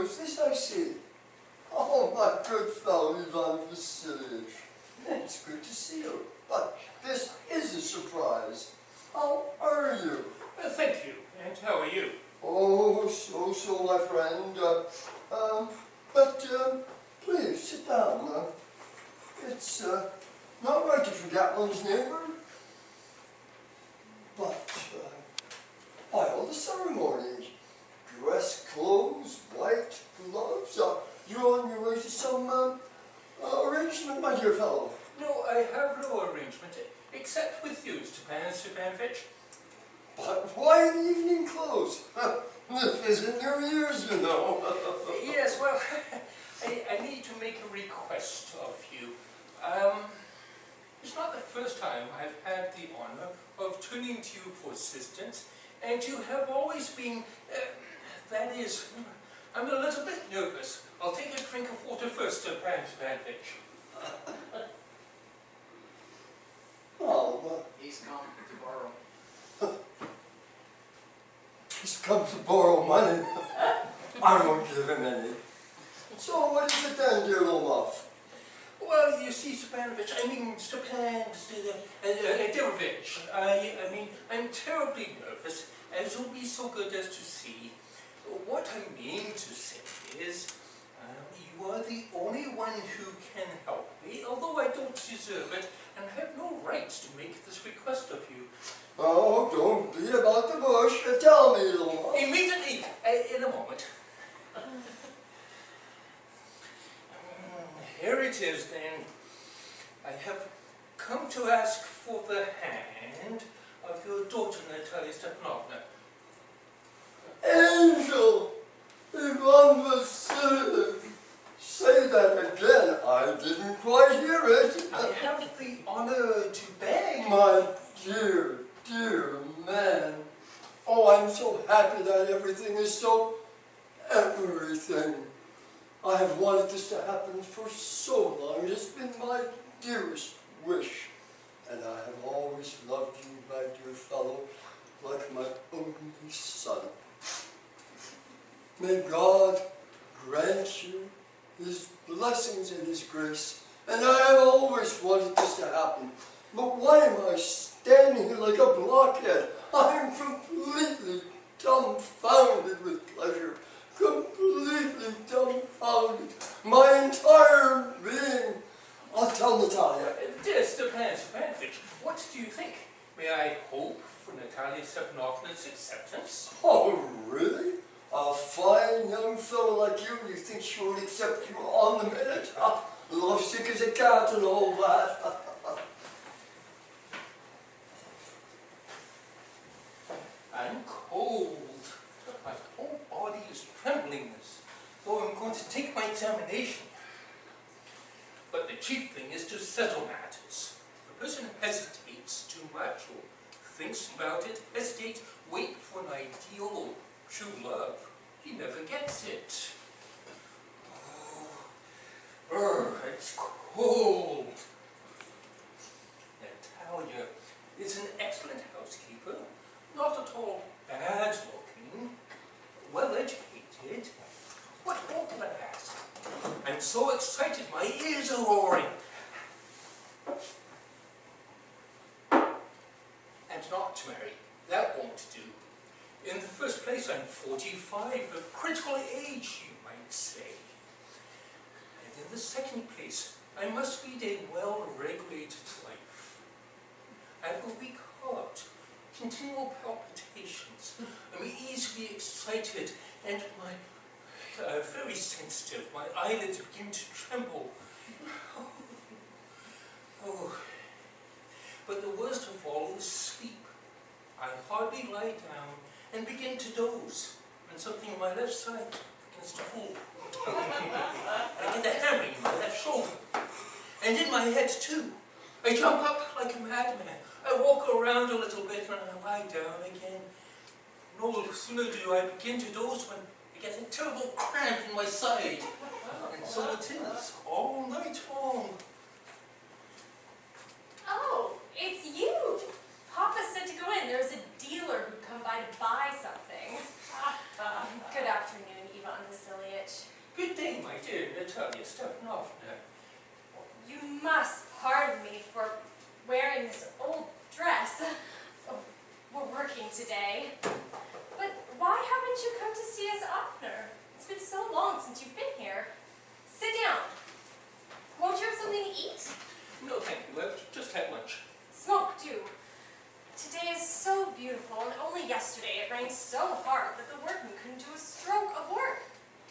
is this I see? Oh, my good fellow Ivan Vasilievich. It's good to see you, but this is a surprise. How are you? Thank you, and how are you? Oh, so, my friend. Please, sit down. It's not right to forget one's neighbor. But, by all the ceremonies, dress clothes, white gloves, you're on your way to some arrangement, my dear fellow. No, I have no arrangement, except with you, Stepan Stepanovich. But why in evening clothes? This isn't New Year's, you know. Yes, well, I need to make a request of you. It's not the first time I've had the honor of turning to you for assistance, and you have always been, that is, I'm a little bit nervous. I'll take a drink of water first, Stepan Stepanovich. Oh, well. He's come to borrow. He's come to borrow money. I won't give him any. So what is it then, dear Lomov? Well, you see, Stepanovich, Stepan Dirovich, I'm terribly nervous, as you'll be so good as to see. What I mean to say is, you are the only one who can help me, although I don't deserve it, and have no rights to make this request of you. Oh, don't be about the bush. Tell me, Lomov. Immediately, in a moment. Here it is, then. I have come to ask for the hand of your daughter, Natalia Stepanovna. Angel! Ivan Vasilievich! Say that again. I didn't quite hear it. I have the honor to beg. My dear, dear man. Oh, I'm so happy that everything is so... everything. I have wanted this to happen for so long. It's been my dearest wish. And I have always loved you, my dear fellow, like my only son. May God grant you His blessings and His grace. And I have always wanted this to happen. But why am I standing here like a blockhead? I am completely dumbfounded with pleasure. Completely dumbfounded. My entire being. I'll tell Natalia. Dear Stepan Stepanovich, what do you think? May I hope for Natalia Stepanovna's acceptance? Oh, really? A fine young fellow like you think she will accept you on the minute? Lovesick as a cat and all that. I'm cold. My whole body is trembling as though I'm going to take my examination. But the chief thing is to settle matters. If a person hesitates too much or thinks about it, hesitates, wait for an ideal or true love, he never gets it. It's cold. Natalia is an excellent housekeeper, not at all bad looking, well educated. What more can I ask? I'm so excited, my ears are roaring. And not to marry, that won't do. In the first place, I'm 45, a critical age, you might say. And in the second place, I must lead a well-regulated life. I have a weak heart, continual palpitations. I'm easily excited, and very sensitive. My eyelids begin to tremble. Oh. But the worst of all is sleep. I hardly lie down and begin to doze when something on my left side begins to fall. I get a hammering in my left shoulder, and in my head too. I jump up like a madman. I walk around a little bit and I lie down again. No sooner do I begin to doze when I get a terrible cramp in my side. And so it is, all night long. Oh, it's you! Papa said to go in. There's a dealer who'd come by to buy something. Good afternoon, Ivan Vasilievich. left, just had lunch. Smoke too. Today is so beautiful, and only yesterday it rained so hard that the workmen couldn't do a stroke of work.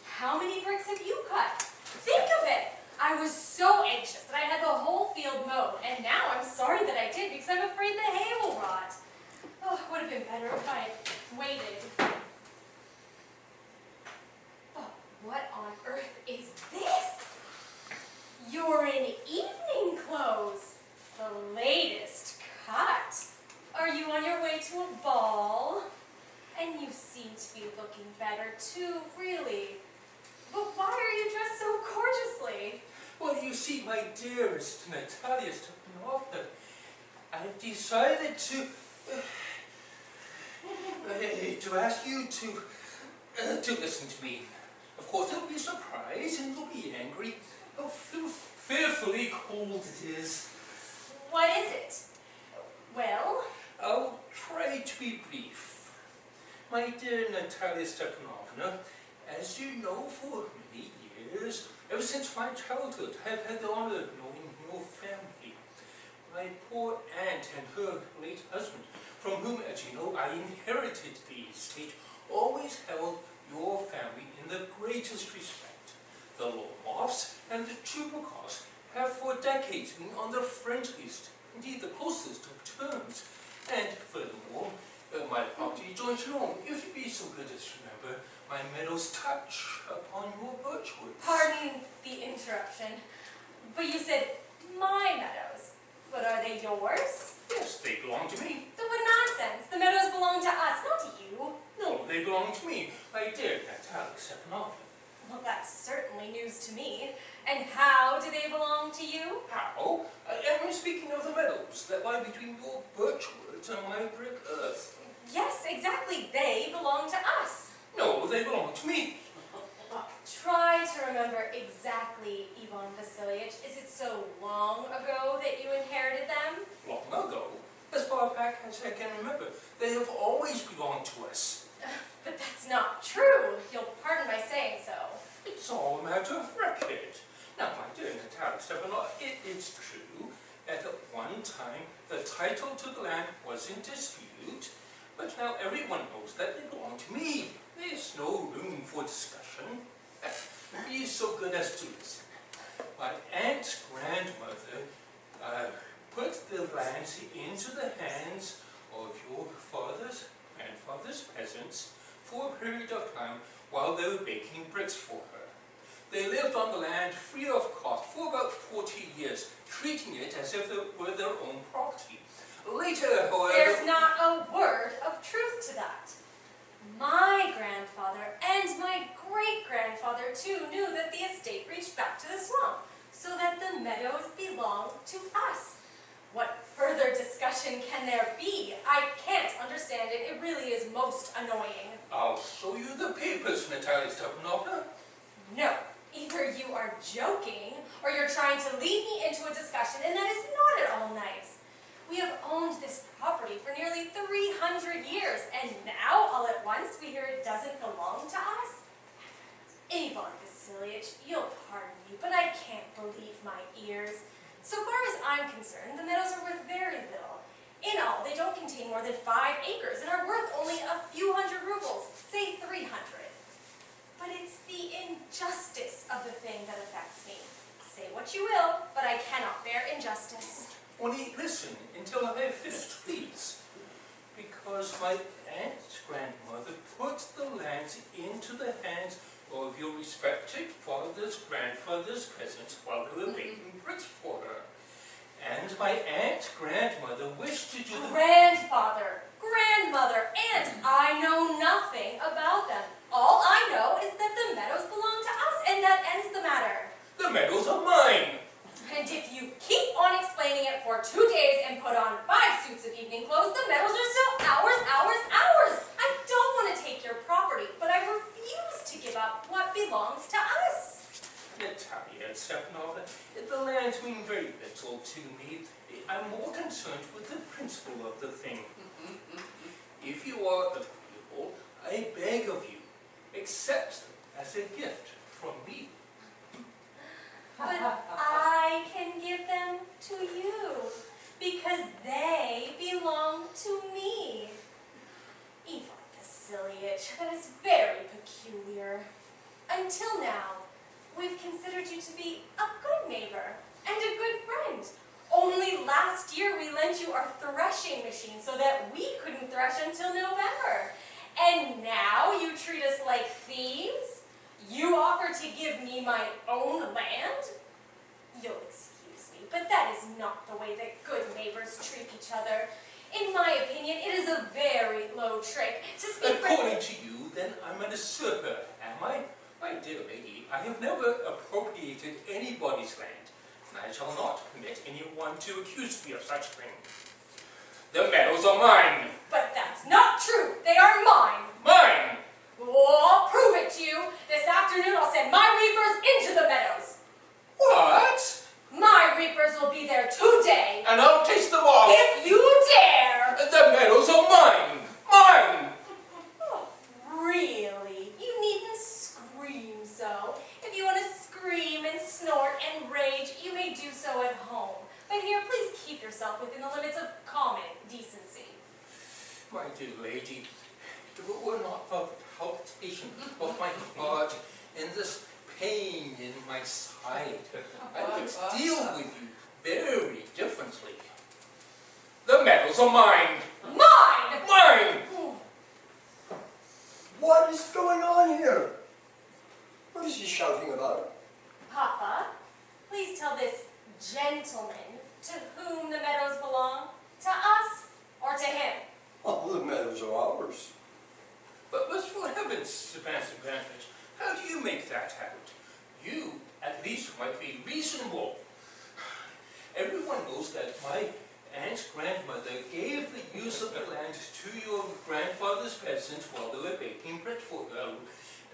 How many bricks have you cut? Think of it! I was so anxious that I had the whole field mowed, and now I'm sorry that I did because I'm afraid the hay will rot. Oh, it would have been better if I had waited. Oh, what on earth is this? You're in evening clothes. The latest cut. Are you on your way to a ball? And you seem to be looking better too, really. But why are you dressed so gorgeously? Well, you see, my dearest Natalia Stepanovna, I've decided to ask you to listen to me. Of course, you'll be surprised and you'll be angry. How fearfully cold it is. What is it? Well? I'll try to be brief. My dear Natalia Stepanovna, as you know, for many years, ever since my childhood, I've had the honor of knowing your family. My poor aunt and her late husband, from whom, as you know, I inherited the estate, always held your family in the greatest respect. The Lomoffs and the Chubakovs have for decades been on the friendliest, indeed the closest of terms. And furthermore, my property joins your own, if you be so good as to remember my meadows touch upon your birchwoods. Pardon the interruption, but you said my meadows. But are they yours? Yes, they belong to me. Then what nonsense! The meadows belong to us, not to you. No, they belong to me, my dear Natalia Stepanovna. Well, that's certainly news to me. And how do they belong to you? How? I'm speaking of the meadows that lie between your birchwoods and my brick earth. Yes, exactly. They belong to us. No, they belong to me. Try to remember exactly, Ivan Vasilievich. Is it so long ago that you inherited them? Long ago, as far back as I can remember, they have always belonged to us. But that's not true. You'll pardon my saying so. It's all a matter of record. Now, my dear Natalia Stepanovna, it is true that at one time the title to the land was in dispute, but now everyone knows that they belong to me. There's no room for discussion. Be so good as to listen. My aunt's grandmother put the lands into the hands of your father's grandfather's peasants for a period of time while they were baking bricks for her. They lived on the land free of cost for about 40 years, treating it as if it were their own property. Later, however... There's not a word of truth to that. My grandfather and my great-grandfather, too, knew that the estate reached back to the swamp, so that the meadows belong to us. What further discussion can there be? I can't understand it. It really is most annoying. I'll show you the papers, Natalia Stepanovna. No, either you are joking, or you're trying to lead me into a discussion, and that is not at all nice. We have owned this property for nearly 300 years, and now, all at once, we hear it doesn't belong to us? Ivan Vasilievich, you'll pardon me, but I can't believe my ears. So far as I'm concerned, the meadows are worth very little. In all, they don't contain more than 5 acres and are worth only a few hundred rubles, say 300. But it's the injustice of the thing that affects me. Say what you will, but I cannot bear injustice. Only listen until I have finished, please. Because my aunt's grandmother put the lands into the hands of your respected father's grandfather's peasants while they were making bricks for her. And my aunt's grandmother wished to do the... Grandfather, grandmother, aunt, I know nothing about them. All I know is that the meadows belong to us, and that ends the matter. The meadows are mine! And if you keep on explaining it for 2 days and put on 5 suits of evening clothes, the meadows are still ours, ours, ours. I don't want to take your property, but I refuse to give up what belongs to us. Natalia Stepanovna, the lands mean very little to me. I'm more concerned with the principle of the thing. If you are agreeable, I beg of you, accept them as a gift from me. but I can give them to you because they belong to me. Ivan Vasilievich, that is very peculiar. Until now, we've considered you to be a good neighbor and a good friend. Only last year we lent you our threshing machine so that we couldn't thresh until November. And now you treat us like thieves? You offer to give me my own land? You'll excuse me, but that is not the way that good neighbors treat each other. In my opinion, it is a very low trick to speak According to you, then I'm an usurper, am I? My dear lady, I have never appropriated anybody's land, and I shall not permit anyone to accuse me of such thing. The meadows are mine! But that's not true. They are mine. Mine! Oh, I'll prove it to you. This afternoon I'll send my reapers into the meadows. What? My reapers will be there today. And I'll taste them off! If you dare! The meadows are mine! Mine! Oh, really? You needn't scream so. If you want to scream and snort and rage, you may do so at home. But here, please keep yourself within the limits of common decency. My dear lady, if it were not for the palpitation of my heart and this pain in my side, I would deal with you very differently. The meadows are mine! Mine! Mine! What is going on here? What is he shouting about? Papa, please tell this gentleman to whom the meadows belong. To us or to him? Oh, the meadows are ours. But for heaven's Sebastian, how do you make that out? You, at least, might be reasonable. Everyone knows that my aunt's grandmother gave the use of the land to your grandfather's peasants while they were baking bread for her.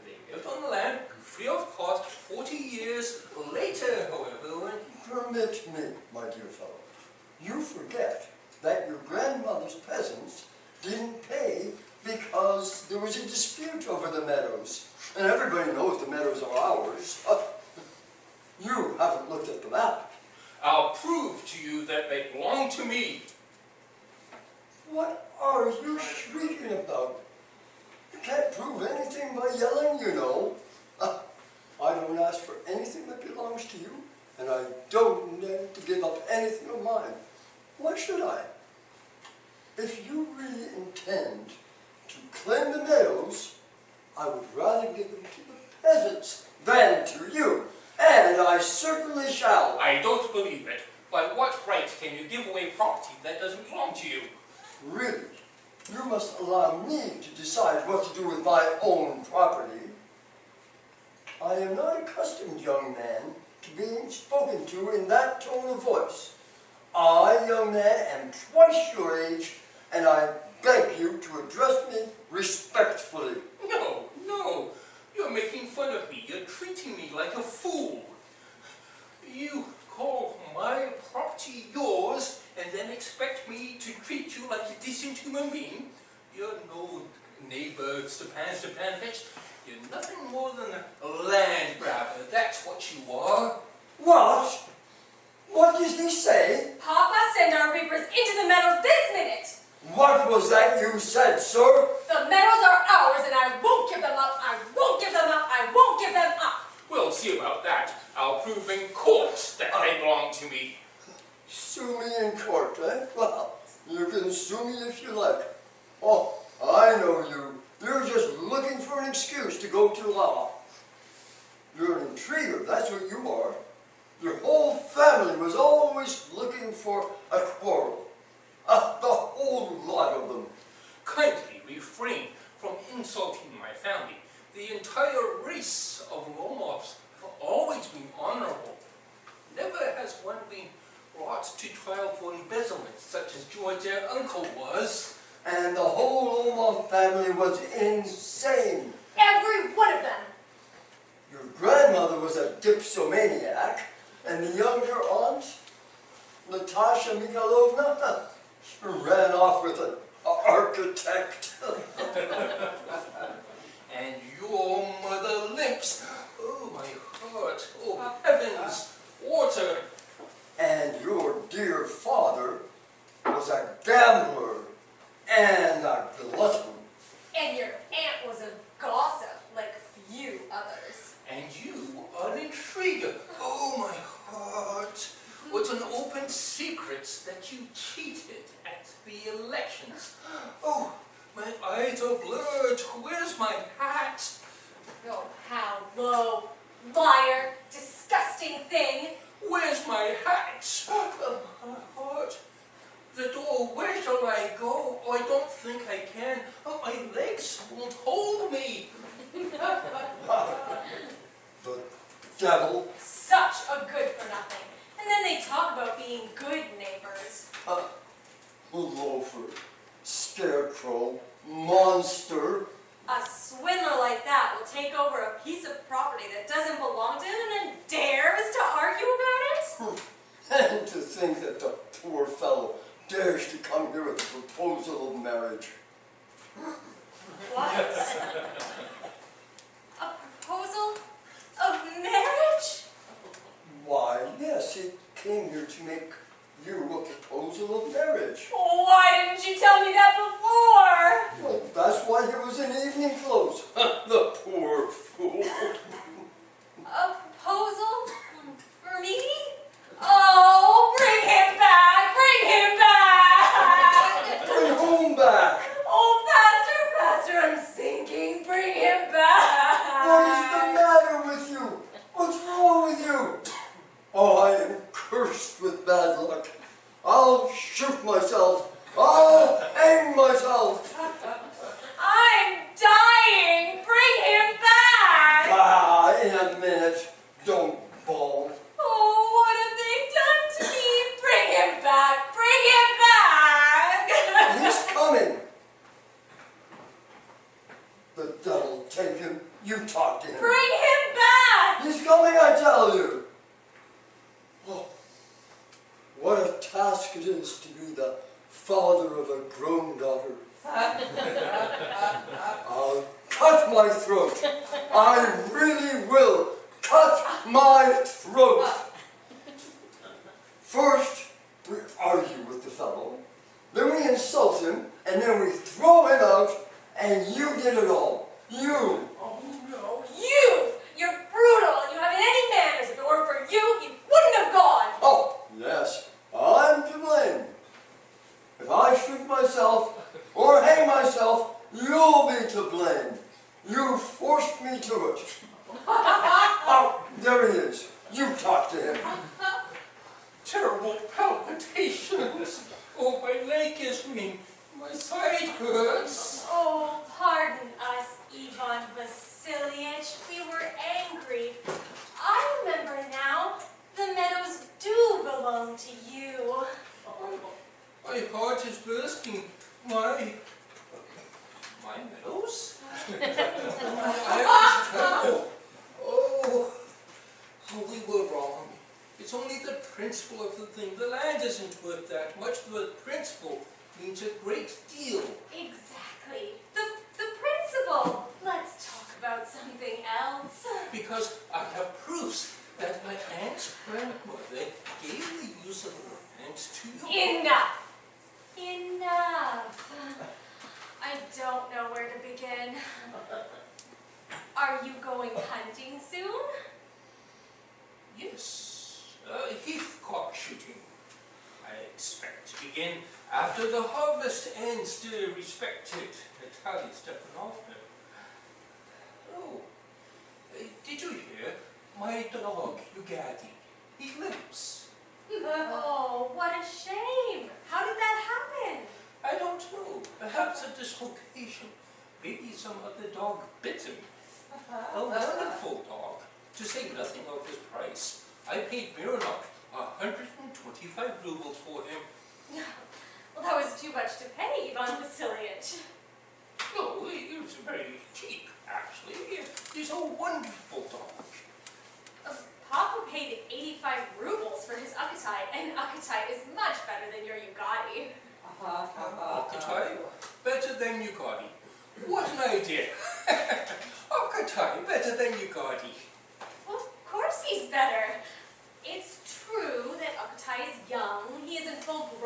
They lived on the land free of cost 40 years later, however, when... Permit me, my dear fellow. You forget that your grandmother's peasants didn't pay because there was a dispute over the meadows. And everybody knows the meadows are ours. You haven't looked at the map. I'll prove to you that they belong to me. What are you shrieking about? You can't prove anything by yelling, you know. I don't ask for anything that belongs to you, and I don't intend to give up anything of mine. Why should I? If you really intend to claim the meadows, I would rather give them to the peasants than to you, and I certainly shall. I don't believe it. By what right can you give away property that doesn't belong to you? Really, you must allow me to decide what to do with my own property. I am not accustomed, young man, to being spoken to in that tone of voice. I, young man, am twice your age, and I beg you to address me respectfully. No, no. You're making fun of me. You're treating me like a fool. You call my property yours and then expect me to treat you like a decent human being? You're no neighbor, Stepanovich. You're nothing more than a land grabber. That's what you are. What? What did he say? Papa, send our reapers into the meadows this minute. What was that you said, sir? The meadows are ours, and I won't give them up. I won't give them up. I won't give them up. We'll see about that. I'll prove in court that they belong to me. Sue me in court, eh? Well, you can sue me if you like. Oh, I know you. You're just looking for an excuse to go to law. You're an intriguer, that's what you are. Your whole family was always looking for a quarrel. The whole lot of them. Kindly refrain from insulting my family. The entire race of Romanovs have always been honorable. Never has one been brought to trial for embezzlement, such as George, their uncle, was. And the whole Omar family was insane. Every one of them. Your grandmother was a dipsomaniac, and the younger aunt, Natasha Mikhailovna, she ran off with an architect. And your mother limps. Oh, my heart. Oh, heavens. water. And your dear father was a gambler and a glutton. And your aunt was a gossip like few others. And you are an intriguer. Oh, my heart. What's an open secret that you cheated at the elections? Oh, my eyes are blurred. Where's my hat? Oh, how low, liar, disgusting thing. Where's my hat? Oh, my heart. The door, where shall I go? Oh, I don't think I can. Oh, my legs won't hold me. The devil. Such a good for nothing. And then they talk about being good neighbors. Loafer, scarecrow, monster. A swindler like that will take over a piece of property that doesn't belong to him and then dares to argue about it? And to think that the poor fellow dares to come here with a proposal of marriage. What? A proposal of marriage? Why, yes, he came here to make you a proposal of marriage. Oh, why didn't you tell me that before? Well, that's why he was in evening clothes. The poor fool. A proposal? For me? Oh, bring him back! Bring him back! Bring whom back? Oh, Pastor, I'm sinking. Bring him back! What is the matter with you? What's wrong with you? Oh, I am cursed with bad luck. I'll shoot myself. I'll hang myself. I'm dying! Bring him back! Ah, in a minute. Don't bawl. Oh, what have they done to me? Bring him back! Bring him back! He's coming. The devil take him. You talk to him. Bring him back! He's coming, I tell you. Oh, what a task it is to be the father of a grown daughter. I'll cut my throat. I really will cut my throat. First, we argue with the fellow, then we insult him, and then we throw him out, and you did it all. You. Oh, no. You're brutal and you haven't any manners. If it weren't for you, he wouldn't have gone. Oh, yes, I'm to blame. If I shoot myself or hang myself, you'll be to blame. You forced me to it. Oh, there he is. You talk to him. Terrible palpitations. Oh, my leg is weak. My side hurts. Oh, pardon us, Ivan Vasilievich. We were angry. I remember now. The meadows do belong to you. My heart is bursting. My meadows? Oh, we were wrong. It's only the principle of the thing. The land isn't worth that much. The principle means a great deal. Exactly. The principle. Let's talk about something else. Because I have proofs that my aunt's grandmother gave the use of the land to you. Enough. Enough. I don't know where to begin. Are you going hunting soon? Yes, heathcock shooting. I expect to begin after the harvest ends, dear respected Natalia Stepanovna. Oh, did you hear? My dog, Ugadi, he limps. Oh, what a shame. How did that happen? I don't know, perhaps a dislocation. Maybe some other dog bit him. A wonderful dog, to say nothing of his price. I paid Mironov 125 rubles for him. Well, that was too much to pay, Ivan Vasilievich. No, it was very cheap, actually. He's a wonderful dog. Papa paid 85 rubles for his Akatai, and Akatai is much better than your Ugadi. Akatai? Better than Ugadi. What an idea! Akatai, better than Ugadi. Well, of course he's better. It's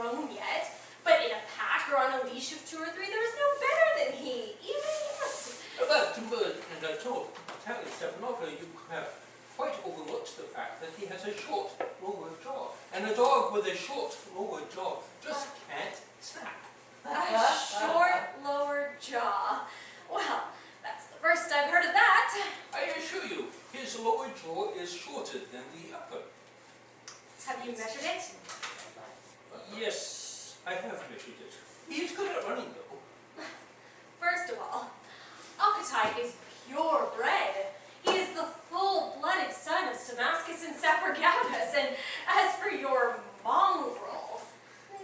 grown yet, but in a pack or on a leash of 2 or 3, there is no better than he. Even yes. But, and I told Natalia Stepanovna, you have quite overlooked the fact that he has a short lower jaw. And a dog with a short lower jaw just can't snap. A short lower jaw. Well, that's the first I've heard of that. I assure you, his lower jaw is shorter than the upper. Have you measured it? Yes, I have measured it. He's good at running, though. First of all, Akatai is purebred. He is the full-blooded son of Stamascus and Sapergabus, and as for your mongrel,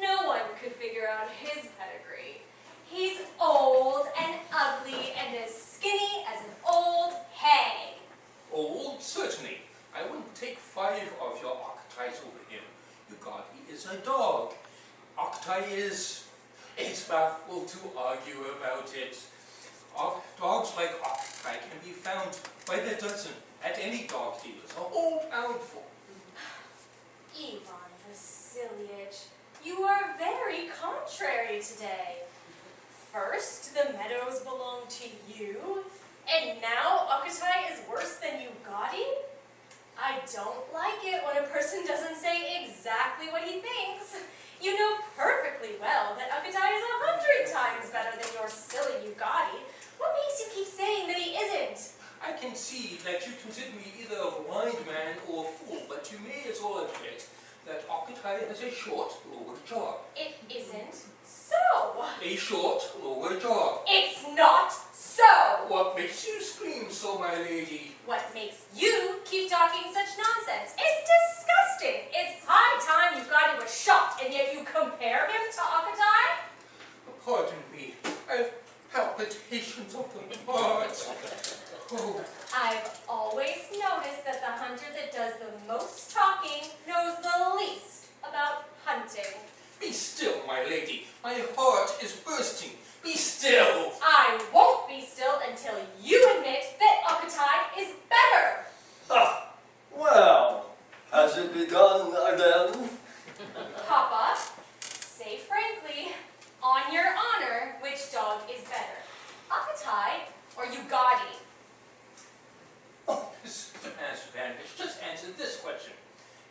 no one could figure out his pedigree. He's old and ugly and as skinny as an old hag. Old, certainly. I wouldn't take 5 of your Akatais over him. Ugadi is a dog. Akatai is... It's baffled to argue about it. Dogs like Akatai can be found by the dozen at any dog dealer's, a whole poundful. Ivan Vasilievich, you are very contrary today. First, the meadows belong to you, and now Akatai is worse than Ugadi? I don't like it when a person doesn't say exactly what he thinks. You know perfectly well that Akatai is 100 times better than your silly Ugadi. What makes you keep saying that he isn't? I can see that you consider me either a blind man or a fool, but you may as well admit that Akatai has a short lower jaw. It isn't so. A short lower jaw. It's not so. What makes you scream so, my lady? What makes you keep talking such nonsense? It's disgusting. It's high time Ugadi was shot, and yet you compare him to Akatai? Pardon me. I've palpitations of the heart. Oh, I've always noticed that the hunter that does the most talking knows the least about hunting. be still, my lady. My heart is bursting. Be still. I won't be still until you admit that Akatai is better. Ah, well, has it begun again? Papa, say frankly, on your honor, which dog is better? Akatai or Ugadi? Mr. Vandish, just answer this question.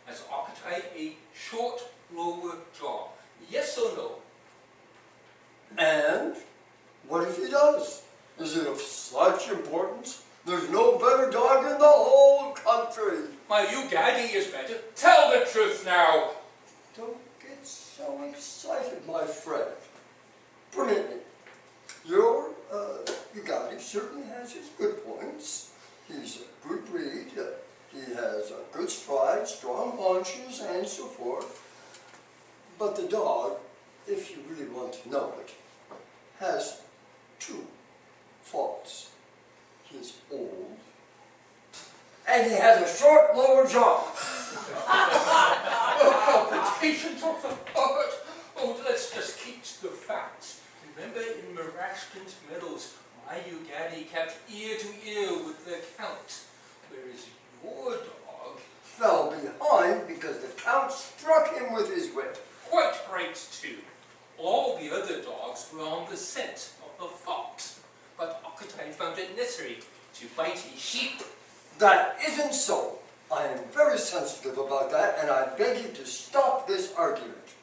Has Akatai a short, lower jaw? Yes or no? And what if he does? Is it of such importance? There's no better dog in the whole country. My Ugadi is better. Tell the truth now. Don't get so excited, my friend. Permit me. Your Ugadi certainly has his good points. He's a good breed. He has a good stride, strong haunches, and so forth. But the dog, if you really want to know it, has two faults. He's old, and he has a short lower jaw. Oh, palpitations of the heart. Oh, let's just keep to the facts. Remember in Marashkin's meadows, my Ugadi kept ear to ear with the Count, whereas your dog... Fell behind because the Count struck him with his whip. Quite right, too. All the other dogs were on the scent of the fox, but Akatai found it necessary to bite a sheep. That isn't so. I am very sensitive about that, and I beg you to stop this argument.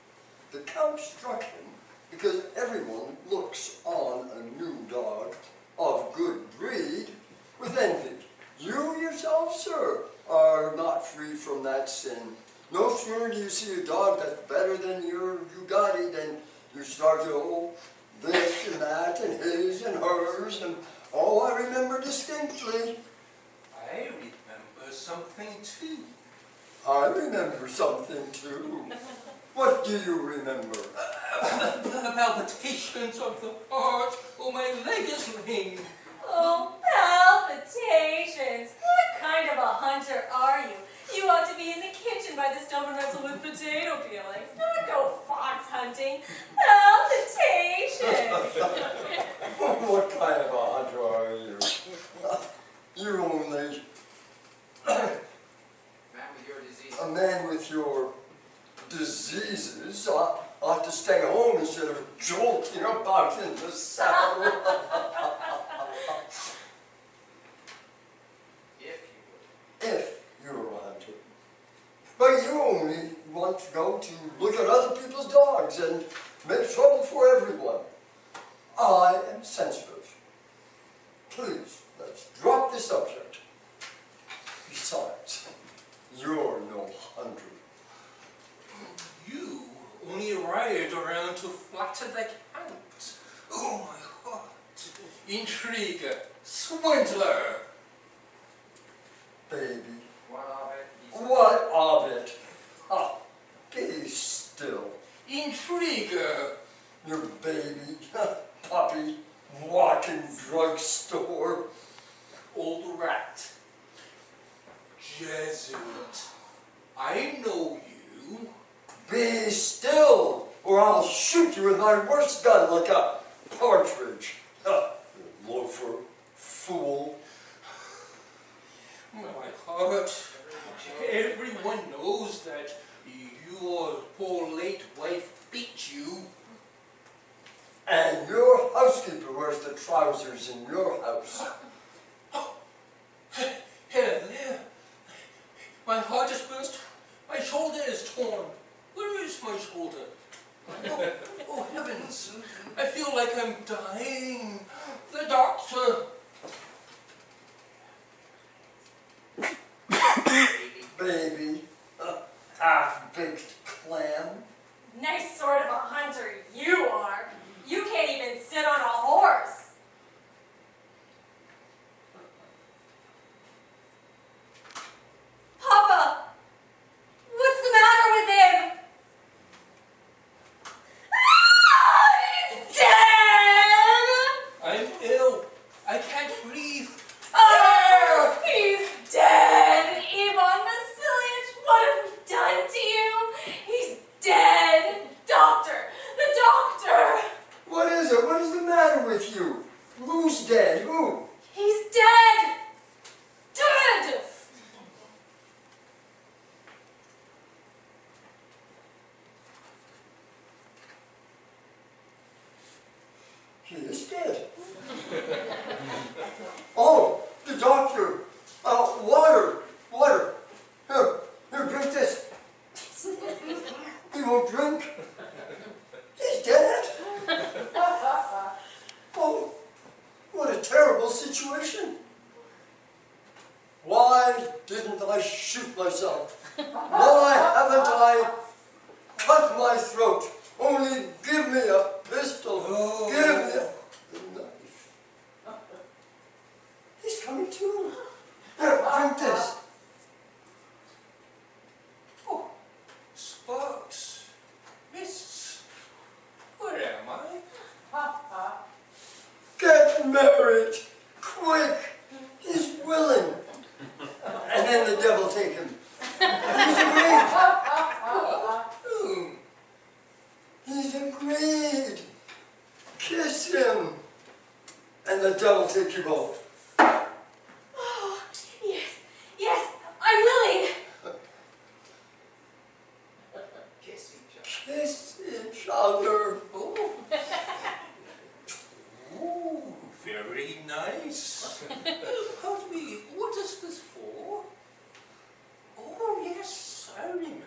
The Count struck him because everyone looks on a new dog of good breed with envy. You yourself, sir, are not free from that sin. No sooner do you see a dog that's better than your Ugadi than you start to, oh, this and that and his and hers and, oh, I remember distinctly. I remember something, too. I remember something too. What do you remember? The palpitations of the heart. Oh, my leg is lame. Oh, palpitations. What kind of a hunter are you? You ought to be in the kitchen by the stove and wrestle with potato peelings, not go fox hunting. Palpitations. What kind of a hunter are you? You only Man with your disease. a man with your diseases ought stay home instead of jolting about in the saddle. If you're a hunter. But you only want to go to look at other people's dogs and make trouble for everyone. I am sensitive. Please, let's drop the subject. Besides, you're no hunter. You only arrived around to flatter the count. Oh my heart. Intriguer, swindler. Baby, What of it? what of it? Ah, be still. Intriguer. Your baby, puppy, walking drugstore. Old rat. Jesuit. I know you. Be still, or I'll shoot you with my worst gun like a partridge. Ha, you loafer, fool. My heart. Everyone knows that your poor late wife beat you. And your housekeeper wears the trousers in your house. Here, there. My heart is burst. My shoulder is torn. Where is my shoulder? Oh, heavens. I feel like I'm dying. The doctor. Baby, half-baked clam. Nice sort of a hunter you are. You can't even sit on a horse. Papa, what's the matter with him? Ah, he's dead! I'm ill. I can't breathe. Oh, he's dead! Ivan Vasilievich, what have we done to you? He's dead! Doctor! The doctor! What is it? What is the matter with you? Who's dead? Who? He's dead! Dead! He is dead. Oh, the doctor. Water. Water. Here, drink this. He won't drink. He's dead. Oh, what a terrible situation. Why didn't I shoot myself? Why haven't I cut my throat? Only give me a pistol. Oh. Give me a knife. He's coming to. Here, drink this. Oh, sparks. Mists. Where am I? Get married. Quick. He's willing. And then the devil take him. He's agreed. Whom? He's agreed. Kiss him. And the devil take you both. Oh, yes, yes, I'm willing. Kiss each other. Kiss each other. Oh. Ooh, very nice. Pardon me, what is this for? Oh, yes, I remember.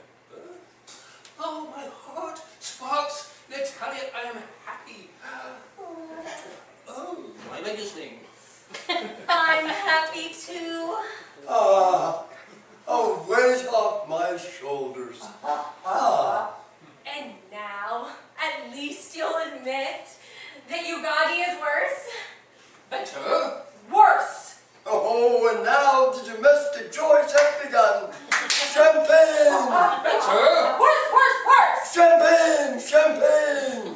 Oh, my heart, Sparks, Natalia, I am happy. Oh, my leg is lame. I'm happy too. A weight off my shoulders. And now, at least you'll admit that Ugadi is worse. Better? Worse! Oh, and now the domestic joys have begun. Champagne! Better? Worse, worse, worse! Champagne! Champagne!